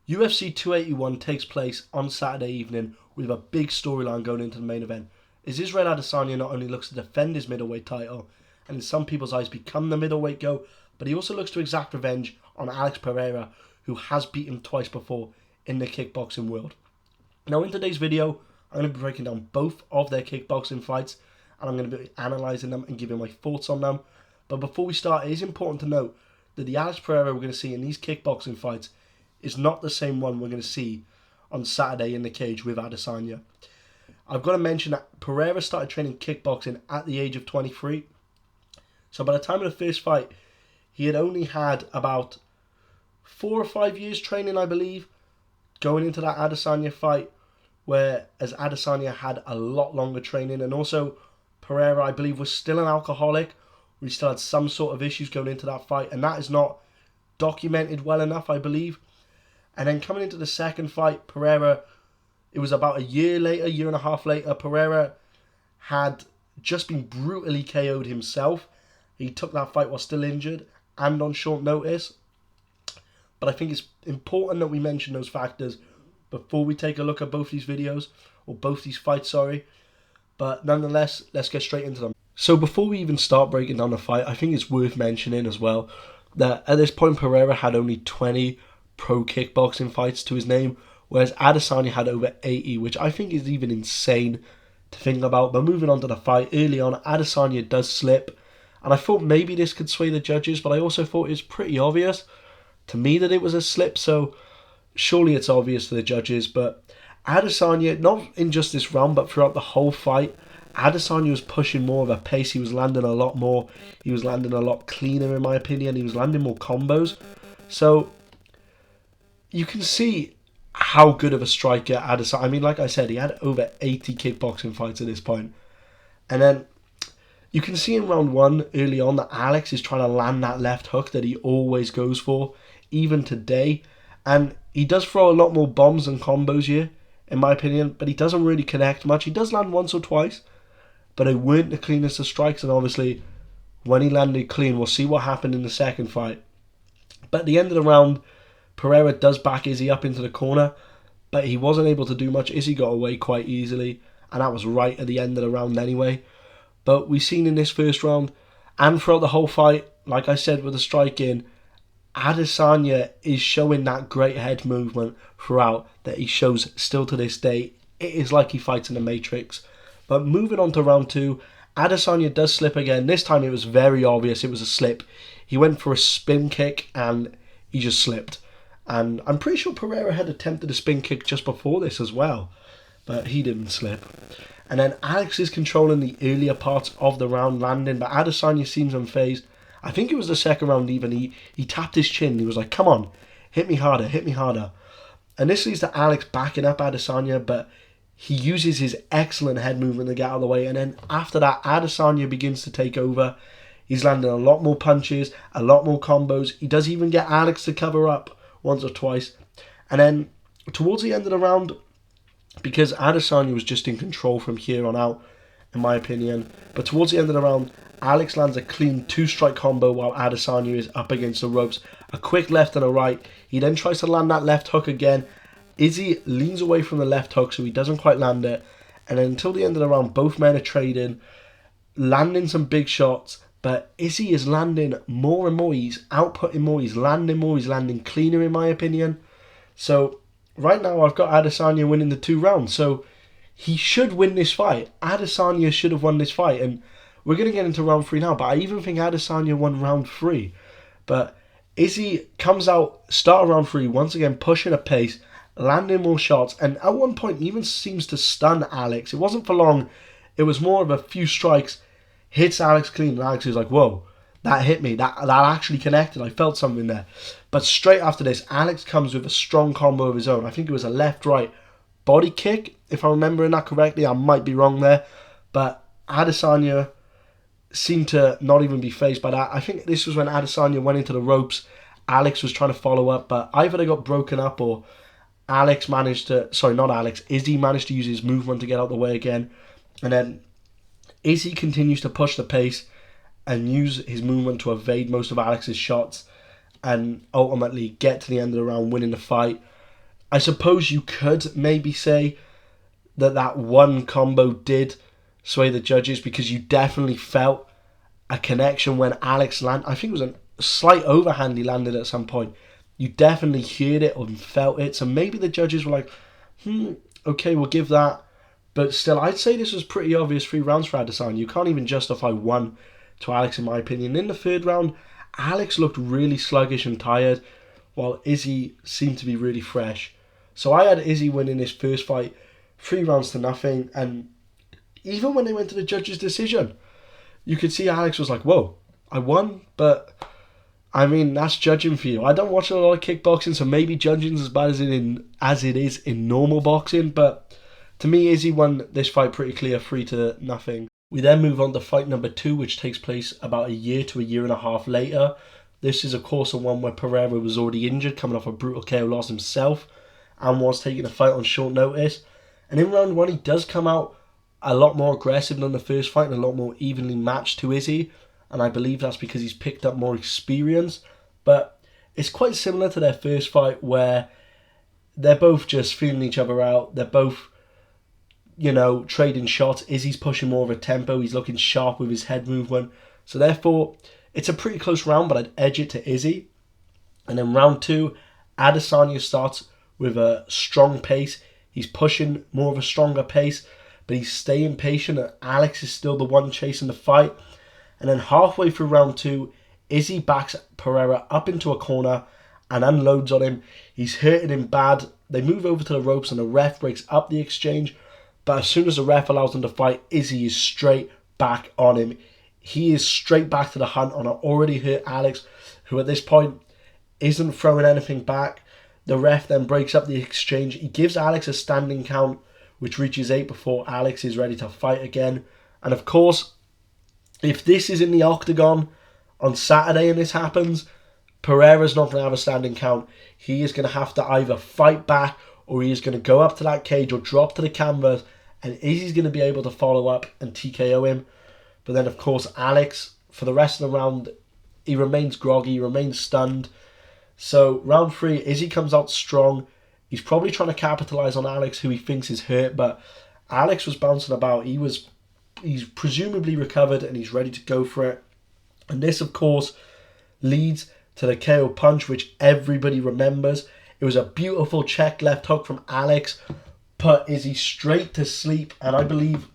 UFC 281 takes place on Saturday evening with a big storyline going into the main event. As Israel Adesanya not only looks to defend his middleweight title and in some people's eyes become the middleweight GOAT, but he also looks to exact revenge on Alex Pereira, who has beaten him twice before in the kickboxing world. Now in today's video, I'm going to be breaking down both of their kickboxing fights and I'm going to be analysing them and giving my thoughts on them. But before we start, it is important to note that the Alex Pereira we're going to see in these kickboxing fights is not the same one we're going to see on Saturday in the cage with Adesanya. I've got to mention that Pereira started training kickboxing at the age of 23. So by the time of the first fight, he had only had about 4 or 5 years training, I believe, going into that Adesanya fight, whereas Adesanya had a lot longer training. And also, Pereira, I believe, was still an alcoholic. We still had some sort of issues going into that fight, and that is not documented well enough, I believe. And then coming into the second fight, Pereira, it was about a year and a half later, Pereira had just been brutally KO'd himself. He took that fight while still injured and on short notice. But I think it's important that we mention those factors before we take a look at both these videos, or both these fights, sorry. But nonetheless, let's get straight into them. So before we even start breaking down the fight, I think it's worth mentioning as well that at this point Pereira had only 20 pro kickboxing fights to his name, whereas Adesanya had over 80, which I think is even insane to think about. But moving on to the fight, early on, Adesanya does slip, and I thought maybe this could sway the judges, but I also thought it was pretty obvious to me that it was a slip, so surely it's obvious to the judges. But Adesanya, not in just this round, but throughout the whole fight, Adesanya was pushing more of a pace. He was landing a lot more. He was landing a lot cleaner, in my opinion. He was landing more combos. So you can see how good of a striker Adesanya. I mean, like I said, he had over 80 kickboxing fights at this point. And then you can see in round one, early on, that Alex is trying to land that left hook that he always goes for, even today. And he does throw a lot more bombs and combos here, in my opinion, but he doesn't really connect much. He does land once or twice, but they weren't the cleanest of strikes. And obviously, when he landed clean, we'll see what happened in the second fight. But at the end of the round, Pereira does back Izzy up into the corner, but he wasn't able to do much. Izzy got away quite easily, and that was right at the end of the round anyway. But we've seen in this first round, and throughout the whole fight, like I said with the striking, Adesanya is showing that great head movement throughout that he shows still to this day. It is like he fights in the Matrix. But moving on to round two, Adesanya does slip again. This time it was very obvious it was a slip. He went for a spin kick and he just slipped. And I'm pretty sure Pereira had attempted a spin kick just before this as well, but he didn't slip. And then Alex is controlling the earlier parts of the round, landing, but Adesanya seems unfazed. I think it was the second round even. He tapped his chin. He was like, come on, hit me harder, hit me harder. And this leads to Alex backing up Adesanya, but he uses his excellent head movement to get out of the way. And then after that, Adesanya begins to take over. He's landing a lot more punches, a lot more combos. He does even get Alex to cover up once or twice. And then towards the end of the round, because Adesanya was just in control from here on out, in my opinion, but towards the end of the round, Alex lands a clean 2-strike combo while Adesanya is up against the ropes. A quick left and a right. He then tries to land that left hook again. Izzy leans away from the left hook, so he doesn't quite land it. And then until the end of the round, both men are trading, landing some big shots. But Izzy is landing more and more. He's outputting more. He's landing more. He's landing cleaner, in my opinion. So right now, I've got Adesanya winning the 2 rounds. So he should win this fight. Adesanya should have won this fight. And we're going to get into round 3 now. But I even think Adesanya won round 3. But Izzy comes out, start round 3, once again pushing a pace, landing more shots. And at one point, even seems to stun Alex. It wasn't for long. It was more of a few strikes. Hits Alex clean, and Alex is like, whoa, that hit me. That actually connected. I felt something there. But straight after this, Alex comes with a strong combo of his own. I think it was a left-right body kick, if I'm remembering that correctly. I might be wrong there. But Adesanya seemed to not even be fazed by that. I think this was when Adesanya went into the ropes. Alex was trying to follow up, but either they got broken up or Izzy managed to use his movement to get out the way again. And then Izzy continues to push the pace and use his movement to evade most of Alex's shots and ultimately get to the end of the round winning the fight. I suppose you could maybe say that one combo did sway the judges, because you definitely felt a connection when Alex landed. I think it was a slight overhand he landed at some point. You definitely heard it and felt it. So maybe the judges were like, okay, we'll give that. But still, I'd say this was pretty obvious 3 rounds for Adesanya. You can't even justify one to Alex, in my opinion. In the third round, Alex looked really sluggish and tired, while Izzy seemed to be really fresh. So I had Izzy winning his first fight 3 rounds to nothing. And even when they went to the judges' decision, you could see Alex was like, whoa, I won, but I mean, that's judging for you. I don't watch a lot of kickboxing, so maybe judging's as bad as it is in normal boxing, but to me, Izzy won this fight pretty clear, 3-0. We then move on to fight number 2, which takes place about a year to a year and a half later. This is, of course, the one where Pereira was already injured, coming off a brutal KO loss himself, and was taking a fight on short notice. And in round 1, he does come out a lot more aggressive than the first fight and a lot more evenly matched to Izzy. And I believe that's because he's picked up more experience. But it's quite similar to their first fight, where they're both just feeling each other out. They're both, trading shots. Izzy's pushing more of a tempo. He's looking sharp with his head movement. So therefore, it's a pretty close round, but I'd edge it to Izzy. And then round 2, Adesanya starts with a strong pace. He's pushing more of a stronger pace, but he's staying patient, and Alex is still the one chasing the fight. And then halfway through round 2, Izzy backs Pereira up into a corner and unloads on him. He's hurting him bad. They move over to the ropes and the ref breaks up the exchange. But as soon as the ref allows them to fight, Izzy is straight back on him. He is straight back to the hunt on an already hurt Alex, who at this point isn't throwing anything back. The ref then breaks up the exchange. He gives Alex a standing count, which reaches 8 before Alex is ready to fight again. And of course, if this is in the octagon on Saturday and this happens, Pereira's not going to have a standing count. He is going to have to either fight back, or he is going to go up to that cage or drop to the canvas, and Izzy's going to be able to follow up and TKO him. But then, of course, Alex, for the rest of the round, he remains groggy, he remains stunned. So round 3, Izzy comes out strong. He's probably trying to capitalise on Alex, who he thinks is hurt, but Alex was bouncing about. He's presumably recovered and he's ready to go for it. And this, of course, leads to the KO punch, which everybody remembers. It was a beautiful check left hook from Alex, put Izzy straight to sleep. And I believe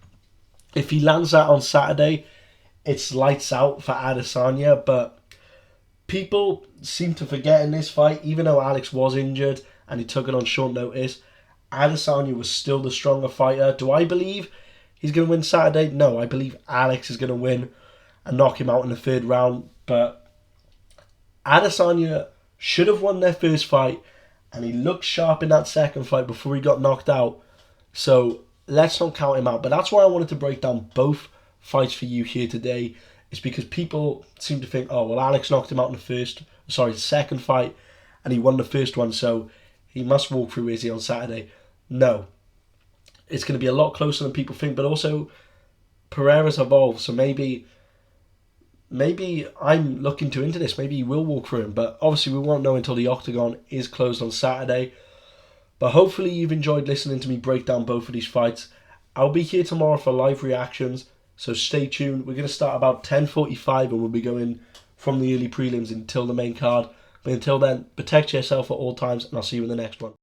if he lands that on Saturday, it's lights out for Adesanya. But people seem to forget in this fight, even though Alex was injured and he took it on short notice, Adesanya was still the stronger fighter. Do I believe he's going to win Saturday? No, I believe Alex is going to win and knock him out in the 3rd round. But Adesanya should have won their first fight, and he looked sharp in that 2nd fight before he got knocked out. So let's not count him out. But that's why I wanted to break down both fights for you here today. It's because people seem to think, oh, well, Alex knocked him out in the 2nd fight, and he won the first one, so he must walk through Izzy on Saturday. No. It's going to be a lot closer than people think, but also Pereira's evolved, so maybe I'm looking too into this. Maybe he will walk through him, but obviously we won't know until the octagon is closed on Saturday. But hopefully you've enjoyed listening to me break down both of these fights. I'll be here tomorrow for live reactions, so stay tuned. We're going to start about 10:45 and we'll be going from the early prelims until the main card. But until then, protect yourself at all times, and I'll see you in the next one.